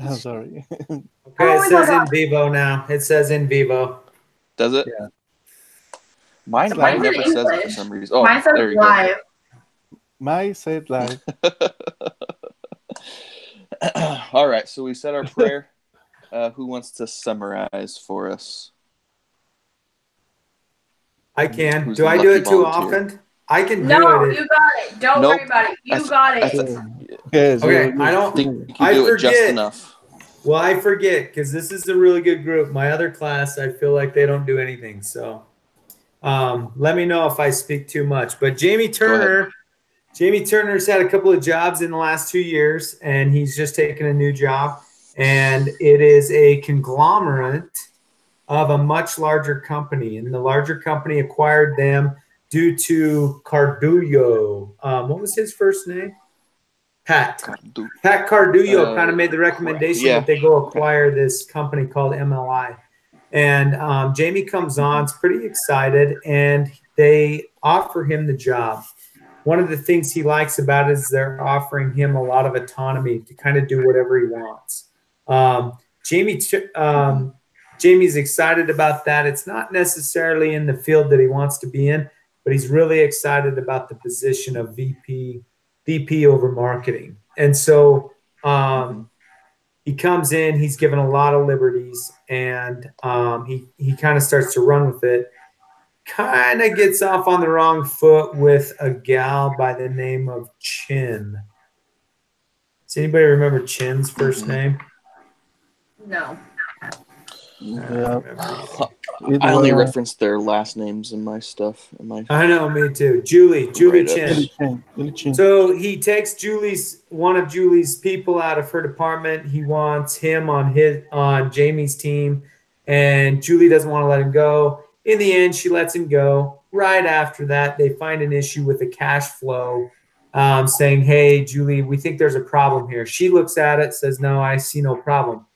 I'm sorry. Okay, it Oh says my in God. vivo now. It says in vivo. Does it? Yeah. Mine Mine's in never says it for English. some reason. Oh, Mine says there you go. live. My said live. All right, so we said our prayer. Who wants to summarize for us? I can. Who's Do the I do lucky it too volunteer? often? I can do No, it. you got it. Don't Nope. worry about it. You I got it. Yes. Okay, I don't. think you I do it just forget. enough. Well, I forget because this is a really good group. My other class, I feel like they don't do anything. So let me know if I speak too much. But Jamie Turner's had a couple of jobs in the last 2 years, and he's just taken a new job. And it is a conglomerate of a much larger company. And the larger company acquired them due to Cardullo. What was his first name? Pat Cardullo kind of made the recommendation that they go acquire this company called MLI. And Jamie comes on, is pretty excited, and they offer him the job. One of the things he likes about it is they're offering him a lot of autonomy to kind of do whatever he wants. Jamie's excited about that. It's not necessarily in the field that he wants to be in, but he's really excited about the position of VP over marketing. And so he comes in, he's given a lot of liberties, and he kind of starts to run with it. Kind of gets off on the wrong foot with a gal by the name of Chin. Does anybody remember Chin's first name? No. Yeah. I only referenced their last names in my stuff. I know, me too. Julie Chin. So he takes one of Julie's people out of her department. He wants him on Jamie's team, and Julie doesn't want to let him go. In the end, she lets him go. Right after that, they find an issue with the cash flow, saying, "Hey, Julie, we think there's a problem here." She looks at it, says, "No, I see no problem."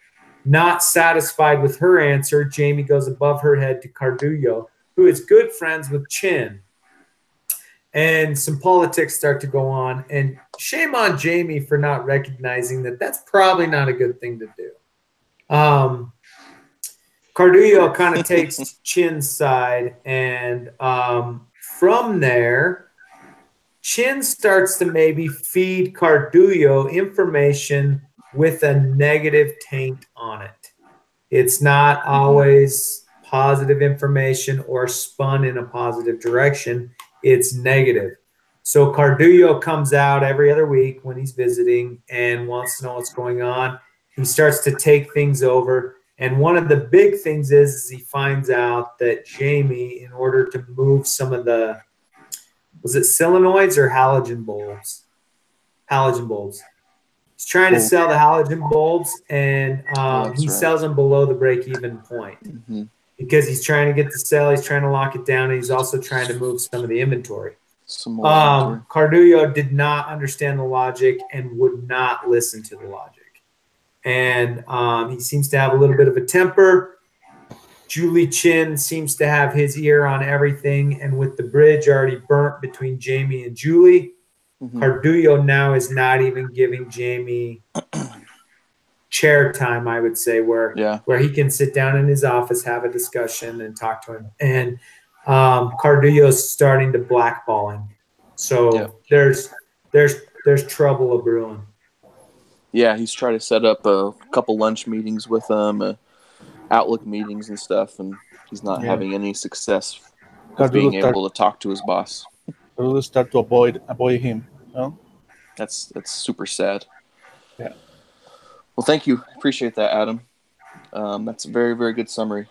Not satisfied with her answer, Jamie goes above her head to Cardullo, who is good friends with Chin. And some politics start to go on. And shame on Jamie for not recognizing that that's probably not a good thing to do. Cardullo kind of takes Chin's side. And from there, Chin starts to maybe feed Cardullo information with a negative taint on it. It's not always positive information or spun in a positive direction. It's negative. So Cardullo comes out every other week when he's visiting and wants to know what's going on. He starts to take things over. And one of the big things is he finds out that Jamie, in order to move some of the, was it solenoids or halogen bulbs? Halogen bulbs. He's trying to sell the halogen bulbs, and he sells them below the break-even point because he's trying to get the sell. He's trying to lock it down, and he's also trying to move some of the inventory. Cardullo did not understand the logic and would not listen to the logic. And he seems to have a little bit of a temper. Julie Chin seems to have his ear on everything, and with the bridge already burnt between Jamie and Julie, Cardullo now is not even giving Jamie chair time, I would say, where he can sit down in his office, have a discussion, and talk to him. And Cardullo's starting to blackball him. So there's trouble a brewing. Yeah, he's trying to set up a couple lunch meetings with them, Outlook meetings and stuff, and he's not having any success with being able to talk to his boss. Cardullo start to avoid him. No? That's super sad. Yeah. Well, thank you. Appreciate that, Adam. That's a very, very good summary.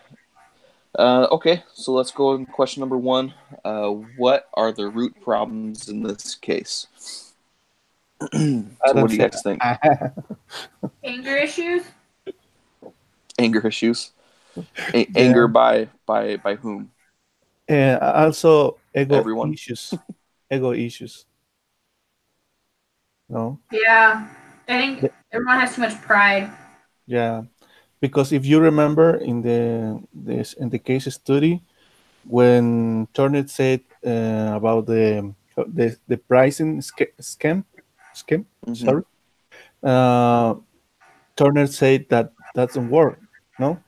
Okay, so let's go on question number 1. What are the root problems in this case? So what do you guys think? Anger issues? Anger issues? Anger by whom? And also ego issues. Ego issues. No? Yeah. I think everyone has too much pride. Yeah. Because if you remember in the case study, when Turner said about the pricing scam, sorry, Turner said that doesn't work, no?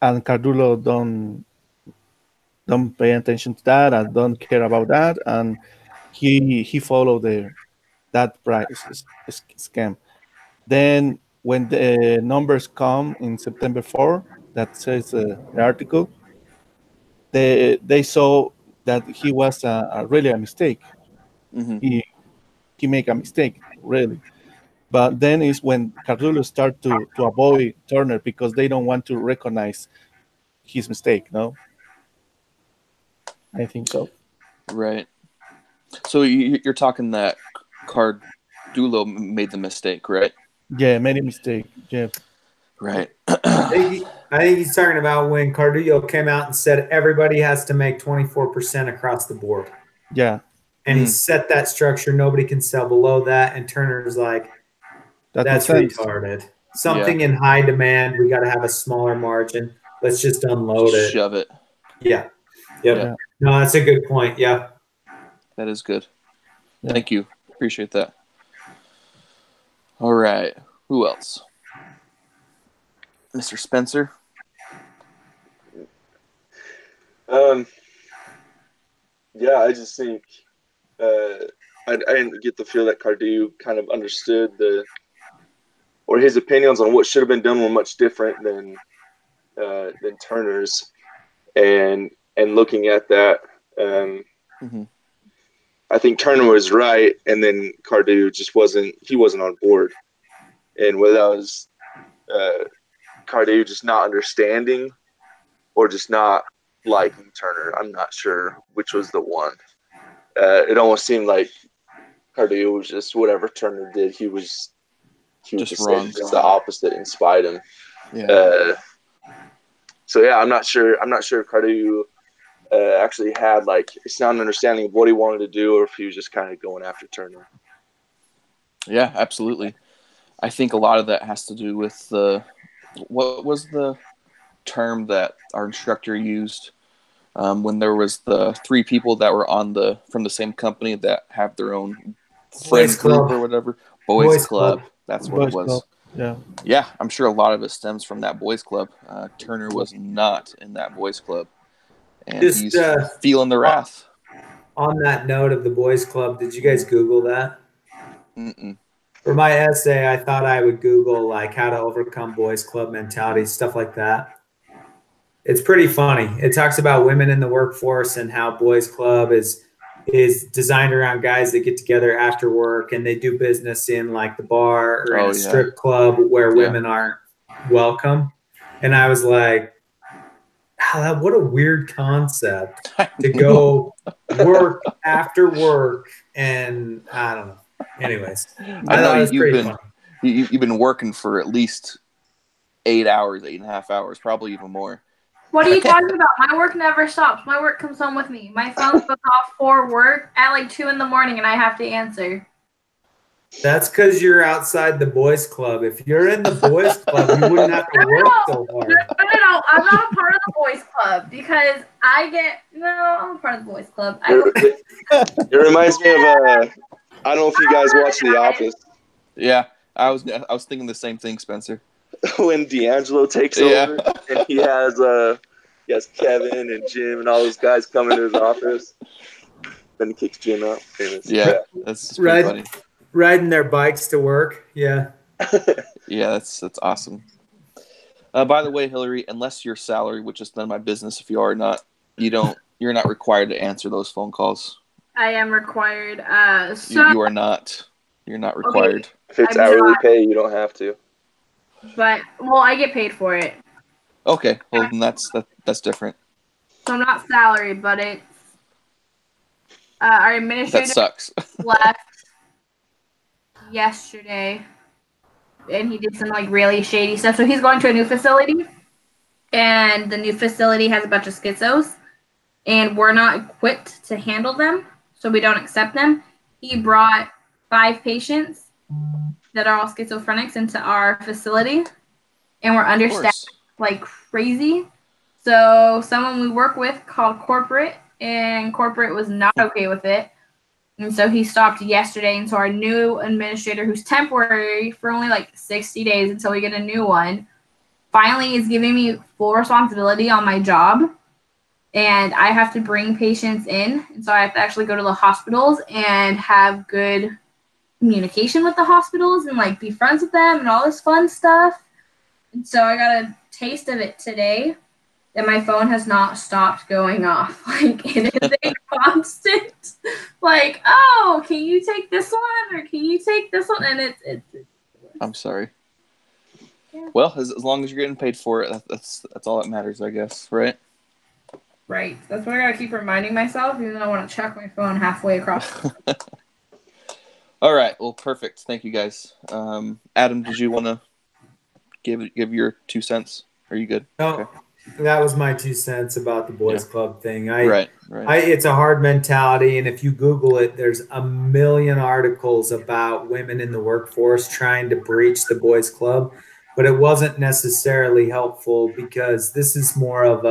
And Cardulo don't pay attention to that and don't care about that, and he followed that price scam. Then when the numbers come in September 4, that says the article, they saw that he was really a mistake. Mm-hmm. He make a mistake, really. But then is when Cardulo start to avoid Turner because they don't want to recognize his mistake, no? I think so. Right. So you're talking that Cardulo made the mistake, right? Yeah, made a mistake. Yeah. Right. I think he's talking about when Cardillo came out and said everybody has to make 24% across the board. Yeah. And he set that structure. Nobody can sell below that. And Turner's like, that's retarded. Something in high demand. We got to have a smaller margin. Let's just unload it. Shove it. Yeah. Yep. Yeah. No, that's a good point. Yeah. That is good. Yeah. Thank you. Appreciate that. All right. Who else? Mr. Spencer? Yeah, I just think I didn't get the feel that Cardew kind of understood or his opinions on what should have been done were much different than Turner's, and looking at that, I think Turner was right, and then Cardew just wasn't on board, and whether that was Cardew just not understanding or just not liking Turner, I'm not sure which was the one. It almost seemed like Cardew was just whatever Turner did, he was just wrong. Just the opposite and spied him. Yeah. So yeah, I'm not sure if Cardew actually had like a sound understanding of what he wanted to do, or if he was just kind of going after Turner. Yeah, absolutely. I think a lot of that has to do with what was the term that our instructor used when there was the 3 people that were from the same company that have their own friends group or whatever. Boys Club. That's what it was. Club. Yeah. Yeah, I'm sure a lot of it stems from that boys club. Turner was not in that boys club, and he's feeling the wrath. On that note of the boys club, did you guys Google that? Mm-mm. For my essay, I thought I would Google like how to overcome boys club mentality, stuff like that. It's pretty funny. It talks about women in the workforce and how boys club is designed around guys that get together after work and they do business in like the bar or in a strip club where women aren't welcome. And I was like, what a weird concept to go work after work. And I don't know. Anyways, I know you've been working for at least 8 hours, 8.5 hours, probably even more. What are you talking about? My work never stops. My work comes home with me. My phone goes off for work at like 2 in the morning and I have to answer. That's because you're outside the boys club. If you're in the boys club, you wouldn't have to work so hard. No. I'm not a part of the boys club because I'm a part of the boys club. It reminds me of I don't know if you guys watch The Office. Yeah, I was thinking the same thing, Spencer. When D'Angelo takes over and he has Kevin and Jim and all those guys come into his office, then he kicks Jim out. That's pretty funny. Riding their bikes to work. Yeah. Yeah, that's awesome. By the way, Hillary, unless you're salary, which is none of my business if you are or not, you're not required to answer those phone calls. I am required. You are not. You're not required. Okay. If it's hourly pay, you don't have to. But I get paid for it. Okay, well then that's different. So I'm not salary, but it's our administrator that sucks. left yesterday, and he did some like really shady stuff. So he's going to a new facility, and the new facility has a bunch of schizos, and we're not equipped to handle them, so we don't accept them. He brought 5 patients that are all schizophrenics into our facility, and we're understaffed like crazy. So someone we work with called corporate, and corporate was not okay with it. And so he stopped yesterday. And so our new administrator, who's temporary for only like 60 days until we get a new one, finally is giving me full responsibility on my job. And I have to bring patients in. And so I have to actually go to the hospitals and have good communication with the hospitals and like be friends with them and all this fun stuff. And so I got a taste of it today. And my phone has not stopped going off. Like, it is a constant, like, oh, can you take this one? Or can you take this one? And it's I'm sorry. Yeah. Well, as long as you're getting paid for it, that's all that matters, I guess, right? right. That's what I gotta keep reminding myself, even though I want to check my phone halfway across. All right. Well, perfect. Thank you, guys. Adam, did you want to give your 2 cents? Are you good? No, Okay. that was my 2 cents about the boys club thing. Right. It's a hard mentality, and if you Google it, there's a million articles about women in the workforce trying to breach the boys club, but it wasn't necessarily helpful because this is more of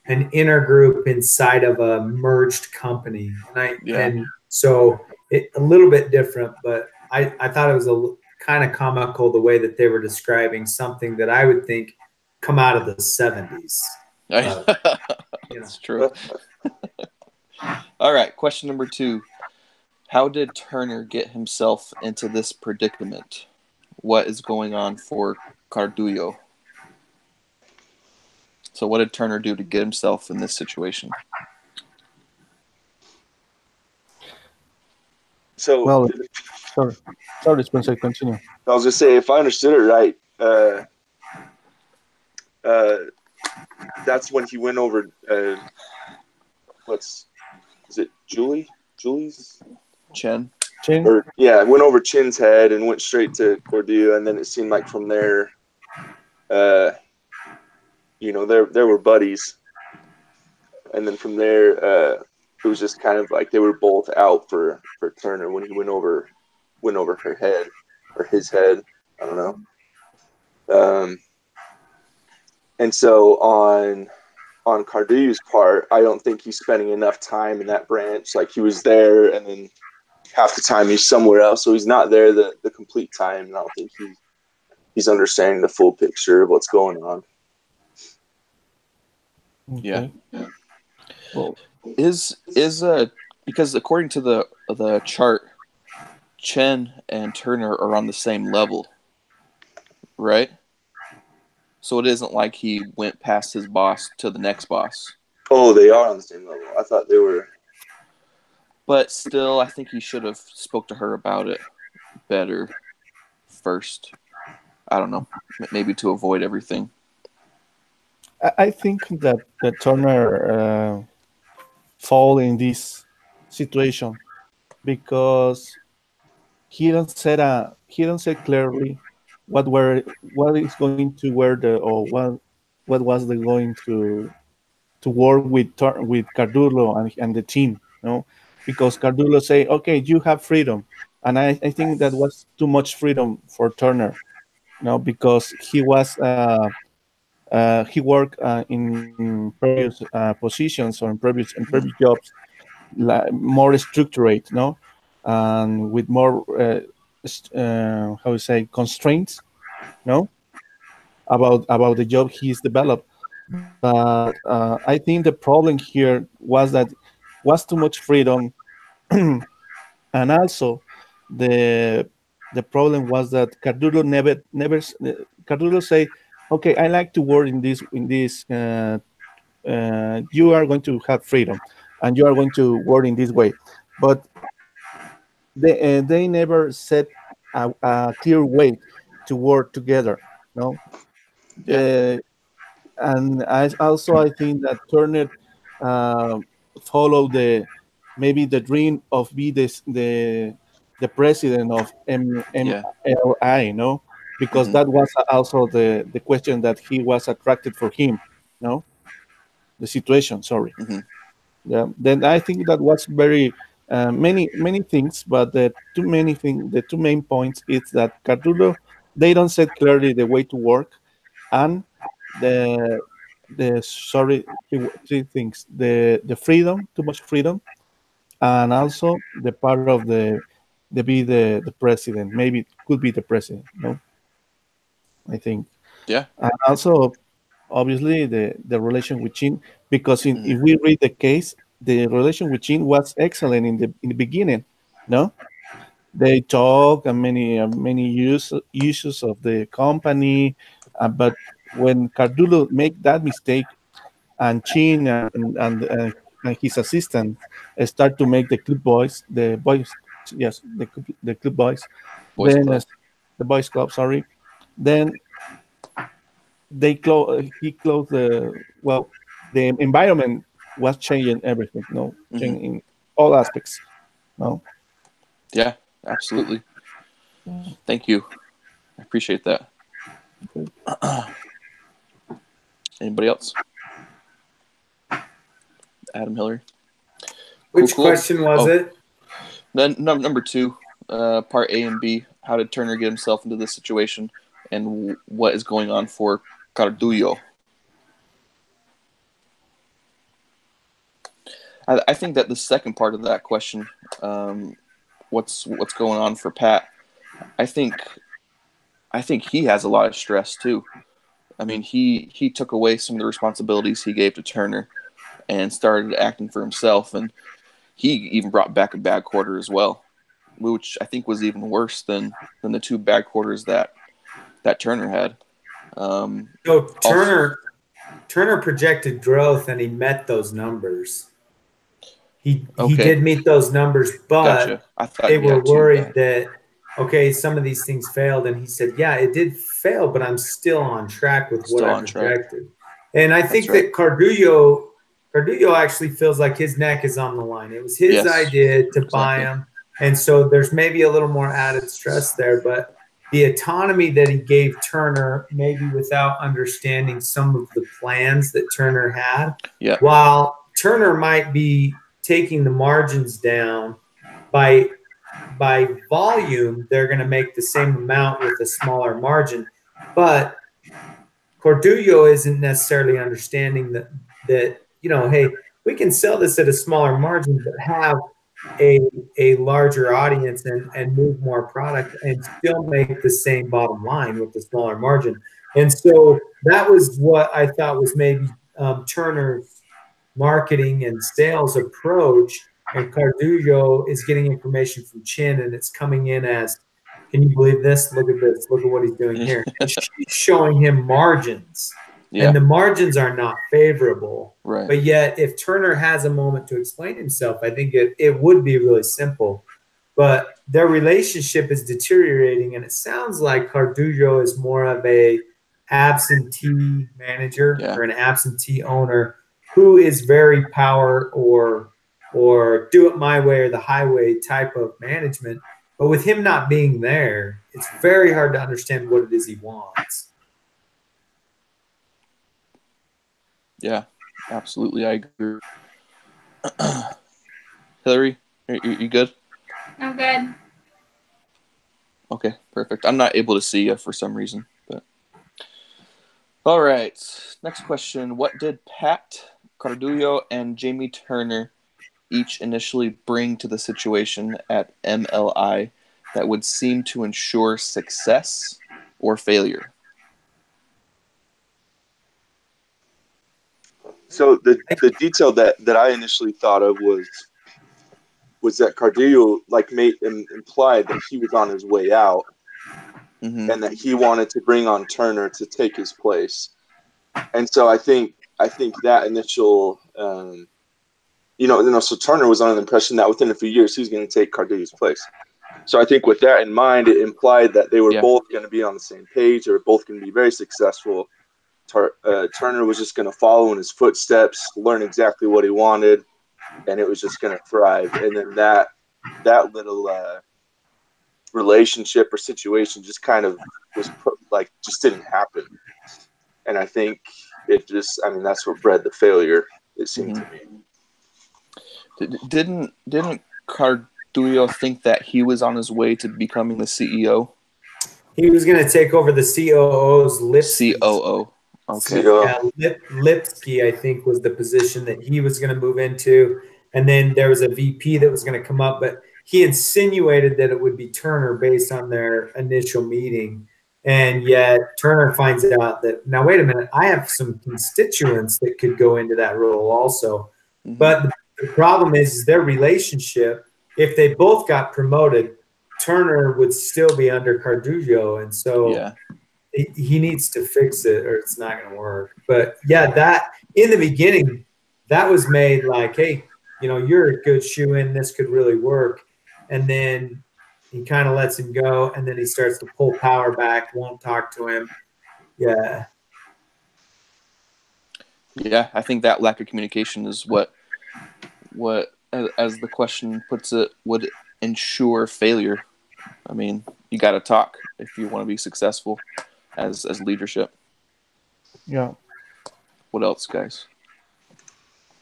an inner group inside of a merged company, and so a little bit different. But I thought it was kind of comical the way that they were describing something that I would think come out of the 70s. That's true. All right, question number 2. How did Turner get himself into this predicament? What is going on for Cardullo? So what did Turner do to get himself in this situation? So, Well, sorry, Spencer, continue. I was going to say, if I understood it right, that's when he went over, is it Julie's? Chen? Or, went over Chin's head and went straight to Cardullo, and then it seemed like from there, there were buddies. And then from there, it was just kind of like they were both out for Turner when he went over her head or his head. I don't know. And so on Cardullo's part, I don't think he's spending enough time in that branch. Like, he was there, and then half the time he's somewhere else, so he's not there the complete time. And I don't think he's understanding the full picture of what's going on. Okay. Yeah. Well, is because according to the chart, Chen and Turner are on the same level, right? So it isn't like he went past his boss to the next boss. Oh, they are on the same level. I thought they were. But still, I think he should have spoke to her about it better first. I don't know, maybe to avoid everything. I think that Turner fall in this situation because he don't say clearly what is going to wear what was the going to work with Cardullo and the team, because Cardullo say, okay, you have freedom, and I think that was too much freedom for Turner, because he was he worked in previous positions or in previous jobs, more structured, and with more how to say constraints, about the job he's developed. But I think the problem here was that was too much freedom, and also the problem was that Cardullo never Cardullo say, okay, I like to work in this you are going to have freedom and you are going to work in this way, but they never set a clear way to work together, and I think that Turner follow maybe the dream of be the president of MLI, because that was also the question that he was attracted for him, the situation. Sorry. Yeah. Then I think that was very many things, but the two main points is that Cardullo, they don't set clearly the way to work, and three things: the freedom, too much freedom, and also the part of the president. Maybe it could be the president. No, I think. Yeah. And also, obviously, the relation with Chin, because if we read the case, the relation with Chin was excellent in the beginning. No, they talk and many issues of the company, but when Cardulo make that mistake, and Chin and his assistant start to make the Club Boys, the boys, yes, the Club Boys, Boys then Club. The Boys Club, sorry, then they he closed the environment was changing everything, no, changing in all aspects, no. Yeah, absolutely. Thank you. I appreciate that. Anybody else? Adam, Hillary. Which Cool. question was it? Then number 2, part A and B. How did Turner get himself into this situation, and what is going on for Cardullo? I think that the second part of that question, what's going on for Pat? I think he has a lot of stress too. I mean, he took away some of the responsibilities he gave to Turner and started acting for himself, and he even brought back a bad quarter as well, which I think was even worse than the 2 bad quarters that Turner had. So Turner projected growth, and he met those numbers. He did meet those numbers, but gotcha. I thought they were worried that, okay, some of these things failed. And he said, yeah, it did fail, but I'm still on track with what I projected. And I think that Cardullo actually feels like his neck is on the line. It was his idea to buy him. And so there's maybe a little more added stress there, but the autonomy that he gave Turner, maybe without understanding some of the plans that Turner had, while Turner might be taking the margins down by volume, they're going to make the same amount with a smaller margin. But Cardullo isn't necessarily understanding that hey, we can sell this at a smaller margin, but have a larger audience and move more product and still make the same bottom line with the smaller margin. And so that was what I thought was maybe Turner's marketing and sales approach, and Cardullo is getting information from Chin, and it's coming in as, can you believe this? Look at this. Look at what he's doing here. And she's showing him margins, and the margins are not favorable. Right. But yet, if Turner has a moment to explain himself, I think it would be really simple. But their relationship is deteriorating, and it sounds like Cardullo is more of a absentee manager or an absentee owner who is very power or do it my way or the highway type of management. But with him not being there, it's very hard to understand what it is he wants. Yeah, absolutely. I agree. Hillary, you good? I'm good. Okay, perfect. I'm not able to see you for some reason. But all right, next question. What did Pat Cardullo and Jamie Turner each initially bring to the situation at MLI that would seem to ensure success or failure? So the detail that I initially thought of was that Cardullo implied that he was on his way out, and that he wanted to bring on Turner to take his place. And so I think that initial, so Turner was under the impression that within a few years he was going to take Cardullo's place. So I think with that in mind, it implied that they were both going to be on the same page. They were both going to be very successful. Turner was just going to follow in his footsteps, learn exactly what he wanted, and it was just going to thrive. And then that little relationship or situation just kind of just didn't happen. And I think that's what bred the failure, it seemed to me. Didn't Cardullo think that he was on his way to becoming the CEO? He was going to take over the COO's Lipsky. COO. Okay. Yeah, Lipsky, I think, was the position that he was going to move into. And then there was a VP that was going to come up, but he insinuated that it would be Turner based on their initial meeting. And yet Turner finds out that, now, wait a minute, I have some constituents that could go into that role also. Mhm. But the problem is their relationship. If they both got promoted, Turner would still be under Cardullo. And so Yeah. he needs to fix it or it's not going to work. But yeah, that in the beginning, that was made like, hey, you know, you're a good shoe-in. This could really work. And then he kind of lets him go, and then he starts to pull power back, won't talk to him. Yeah. Yeah, I think that lack of communication is what as the question puts it, would ensure failure. I mean, you got to talk if you want to be successful as leadership. Yeah. What else, guys?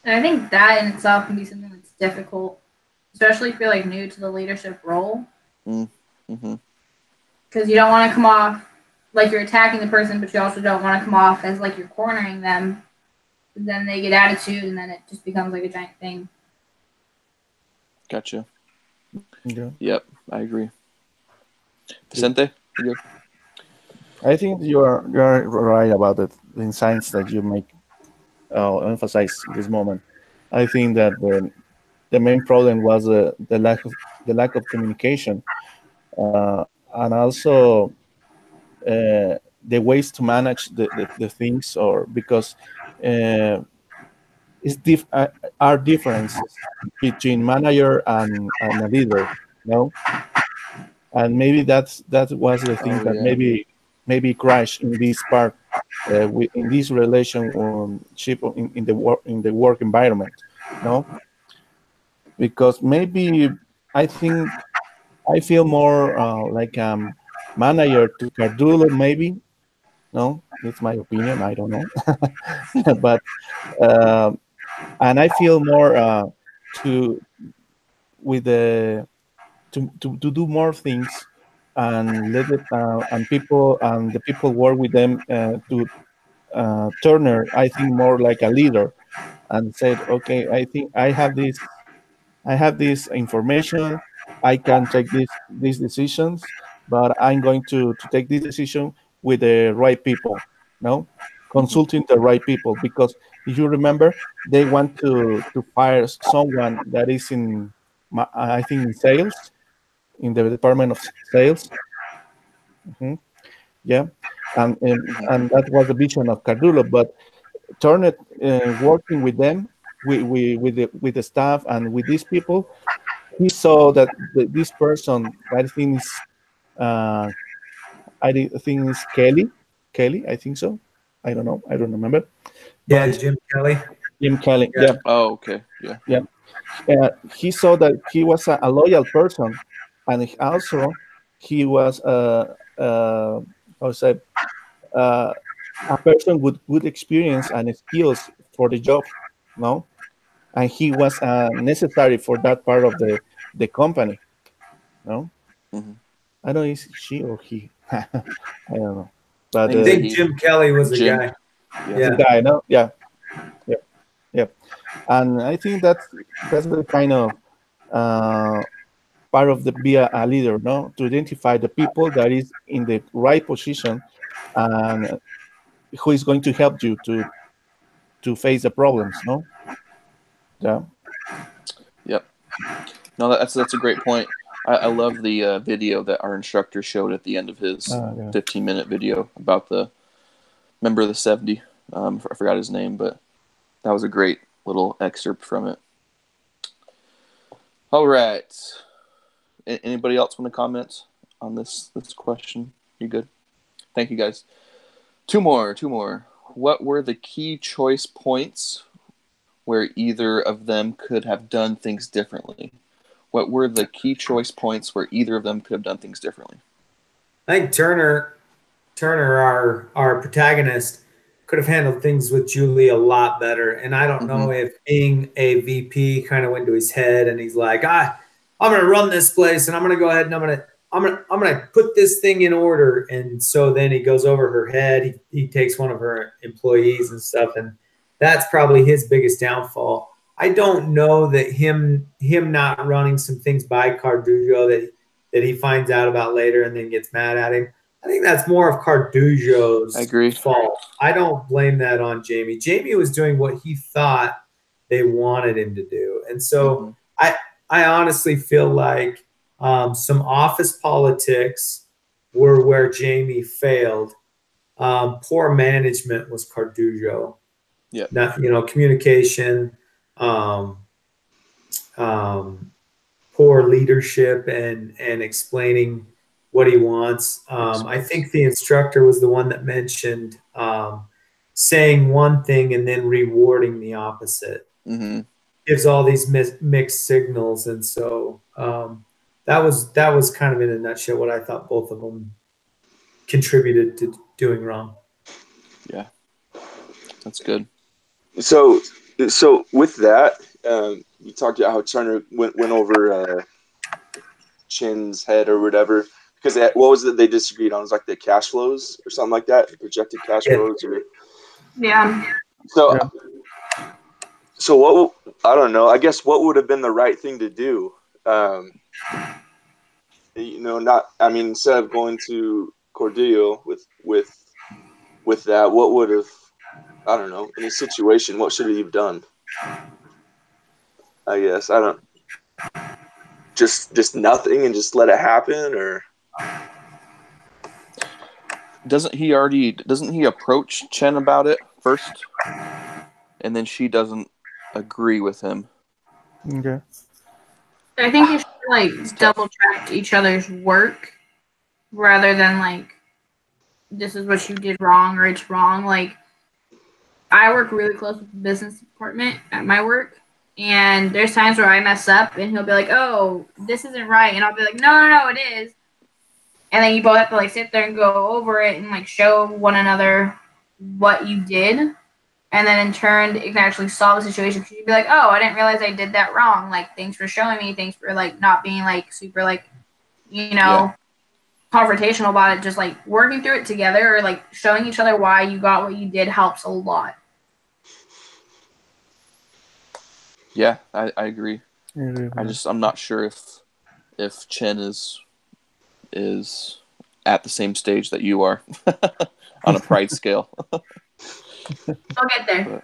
And I think that in itself can be something that's difficult, especially if you're like new to the leadership role, Mm-hmm. because you don't want to come off like you're attacking the person, but you also don't want to come off as like you're cornering them. Then they get attitude, and then it just becomes like a giant thing. Gotcha. Yeah. Yep, I agree. Vicente, you good? I think you're right about the insights that you make emphasize this moment. I think that the main problem was the lack of communication, and also the ways to manage the things, or because are differences between manager and a leader, no? And maybe that was the thing that maybe crashed in this part, in this relationship in the work environment, no? Because maybe I think I feel more like manager to Cardullo, maybe. No, it's my opinion. I don't know, but and I feel more to with the to do more things and let it and the people work with them to Turner. I think more like a leader, and said, okay, I think I have this information. I can take these decisions, but I'm going to take this decision with the right people. No, consulting the right people, because if you remember, they want to fire someone that is in, I think, in sales, in the department of sales. Mhm. Yeah, and that was the vision of Cardullo. But Turner, working with them, with the staff and with these people, he saw that this person, I think is, Kelly. I think so. I don't know. I don't remember. Yeah, But Jim Kelly. Jim Kelly. Yeah. Yeah. Oh, okay. Yeah. Yeah. He saw that he was a loyal person, and he was how to say, a person with good experience and skills for the job, no, and he was necessary for that part of the company, no. Mm-hmm. I don't know, is she or he? I don't know, but I think Jim Kelly was the Jim. guy. the guy, no, yeah, and I think that's the kind of part of the be a leader, no, to identify the people that is in the right position and who is going to help you to face the problems, no. Yeah. Yep. No, that's a great point. I love the video that our instructor showed at the end of his 15-minute video about the member of the 70. I forgot his name, but that was a great little excerpt from it. All right. Anybody else want to comment on this question? You good? Thank you, guys. Two more. What were the key choice points where either of them could have done things differently? What were the key choice points where either of them could have done things differently? I think Turner, our protagonist, could have handled things with Julie a lot better. And I don't know if being a VP kind of went to his head and he's like, I'm going to run this place and I'm going to go ahead and I'm going to put this thing in order. And so then he goes over her head. He takes one of her employees and stuff. And that's probably his biggest downfall. I don't know that him not running some things by Cardujo that he finds out about later and then gets mad at him. I think that's more of Cardujo's fault. I don't blame that on Jamie. Jamie was doing what he thought they wanted him to do. And so I honestly feel like some office politics were where Jamie failed. Poor management was Cardujo. Yeah. Communication, poor leadership and explaining what he wants. I think the instructor was the one that mentioned saying one thing and then rewarding the opposite. Gives all these mixed signals, and so that was kind of in a nutshell what I thought both of them contributed to doing wrong. Yeah, that's good. So with that, you talked about how Turner went over Chin's head or whatever. Because what was it they disagreed on? It was like the cash flows or something like that, projected cash flows. Or... Yeah. So what? I don't know. I guess what would have been the right thing to do? Instead of going to Cordillo with that, what would have? I don't know. In a situation, what should he have done? I guess I don't. Just nothing and just let it happen, or. Doesn't he approach Chen about it first, and then she doesn't agree with him? Okay. I think they should double check each other's work rather than this is what you did wrong or it's wrong. I work really close with the business department at my work, and there's times where I mess up and he'll be like, "Oh, this isn't right," and I'll be like, "No, it is." And then you both have to sit there and go over it and show one another what you did. And then in turn, it can actually solve the situation. Because you'd be like, "Oh, I didn't realize I did that wrong. Thanks for showing me. Thanks for not being super confrontational about it. Just working through it together or showing each other why you got what you did helps a lot." Yeah, I agree. I'm not sure if Chen is at the same stage that you are on a pride scale. I'll get there.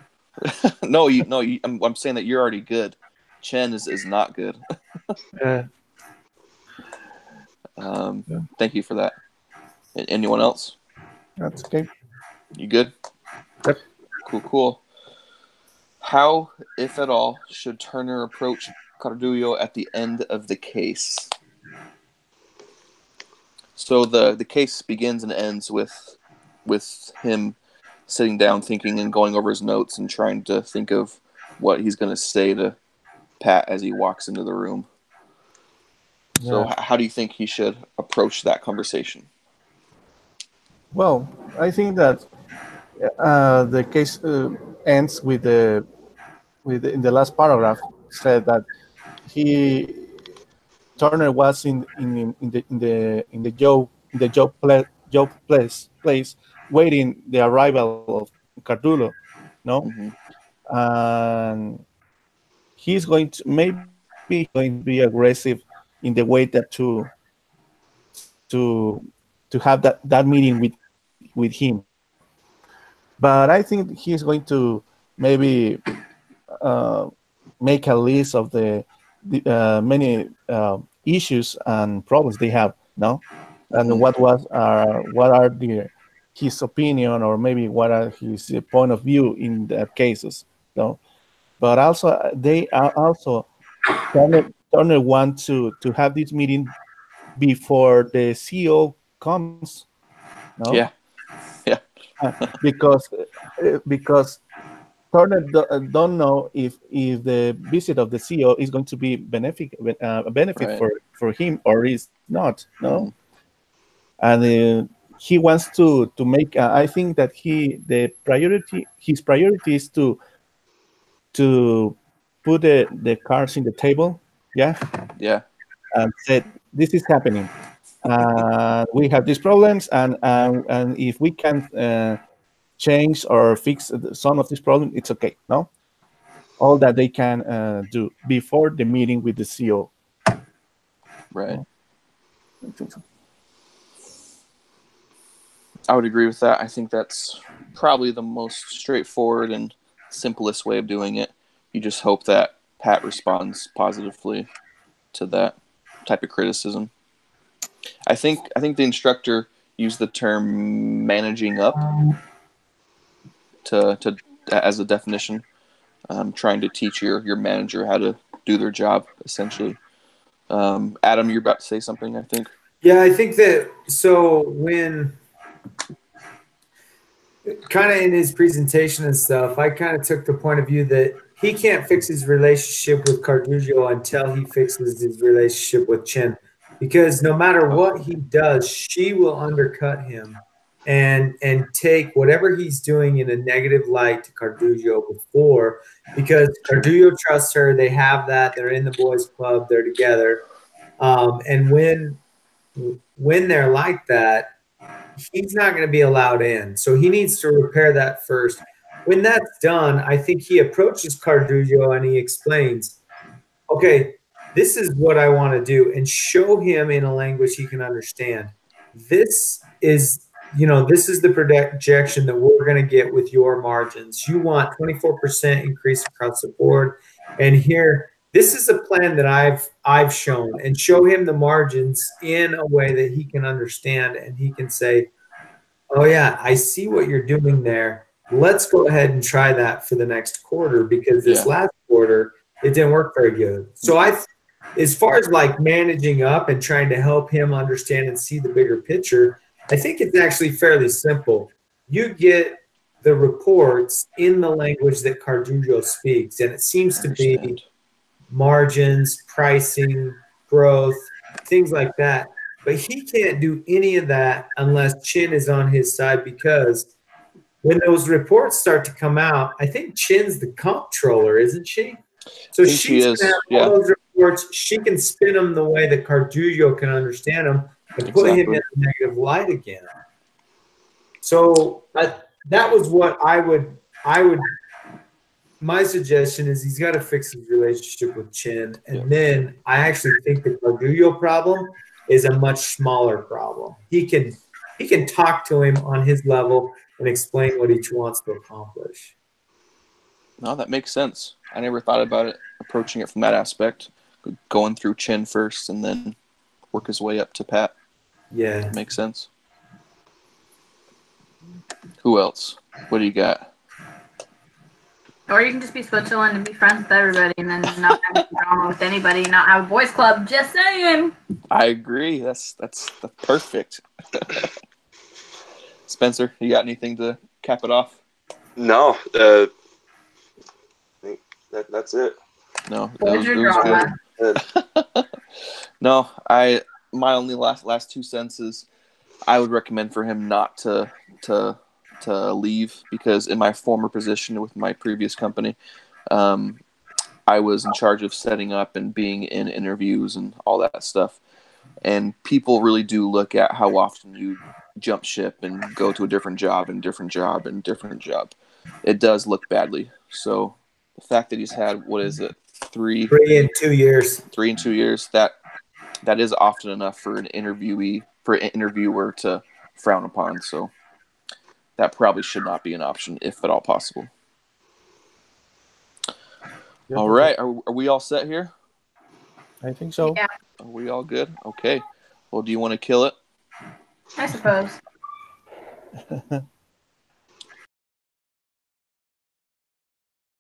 No, I'm saying that you're already good. Chen is not good. Thank you for that. Anyone else? That's okay. You good? Yep. Cool. How, if at all, should Turner approach Cardullo at the end of the case? So the case begins and ends with him sitting down, thinking and going over his notes and trying to think of what he's going to say to Pat as he walks into the room. Yeah. So how do you think he should approach that conversation? Well, I think that the case ends with in the last paragraph said that Turner was in the job place waiting the arrival of Cardullo, no, and he's going to be aggressive in the way that to have that meeting with him. But I think he's going to maybe make a list of the many issues and problems they have, no, and what are his opinion, or maybe what are his point of view in the cases, no. But also they are also Turner want to have this meeting before the CEO comes, no? Yeah. because Turner don't know if the visit of the CEO is going to be a benefit right. for him or is not, no. And he wants to make. I think that his priority is to put the cards in the table, yeah, and said this is happening. We have these problems, and if we can change or fix some of this problem, it's okay, no? all that they can do before the meeting with the CEO. Right. I think so. I would agree with that. I think that's probably the most straightforward and simplest way of doing it. You just hope that Pat responds positively to that type of criticism. I think the instructor used the term managing up to as a definition, trying to teach your manager how to do their job, essentially. Adam, you're about to say something, I think. Yeah, I think that so when kind of in his presentation and stuff, I kind of took the point of view that he can't fix his relationship with Carduccio until he fixes his relationship with Chin, because no matter what he does, she will undercut him and take whatever he's doing in a negative light to Carduccio before, because Carduccio trusts her. They have that. They're in the boys' club. They're together, and when they're like that, he's not going to be allowed in. So he needs to repair that first. When that's done, I think he approaches Carduccio and he explains, okay, this is what I want to do, and show him in a language he can understand. This is, this is the projection that we're going to get with your margins. You want 24% increase across the board. And here, this is a plan that I've shown, and show him the margins in a way that he can understand, and he can say, oh yeah, I see what you're doing there. Let's go ahead and try that for the next quarter, because this last quarter, it didn't work very good. So as far as like managing up and trying to help him understand and see the bigger picture, I think it's actually fairly simple. You get the reports in the language that Carduccio speaks, and it seems to be margins, pricing, growth, things like that. But he can't do any of that unless Chin is on his side, because when those reports start to come out, I think Chin's the comptroller, isn't she? So she's going to have all those reports. She can spin them the way that Carduccio can understand them and put him in a negative light again. So that was what I would my suggestion is he's got to fix his relationship with Chin. And then I actually think the Carduccio problem is a much smaller problem. He can talk to him on his level and explain what he wants to accomplish. No, that makes sense. I never thought about it, approaching it from that aspect, going through Chin first and then work his way up to Pat. Yeah. That makes sense. Who else? What do you got? Or you can just be Switzerland and be friends with everybody, and then not have drama with anybody, not have a boys club. Just saying. I agree. That's perfect. Spencer, you got anything to cap it off? No. I think that's it. No. It was good. No, my only last 2 cents is I would recommend for him not to leave, because in my former position with my previous company, I was in charge of setting up and being in interviews and all that stuff. And people really do look at how often you jump ship and go to a different job and different job and different job. It does look badly. So the fact that he's had, 3 in 2 years, 3 in 2 years, that is often enough for an interviewer to frown upon. So that probably should not be an option, if at all possible. Yeah, all right. Are we all set here? I think so. Yeah. Are we all good? Okay. Well, do you want to kill it? I suppose.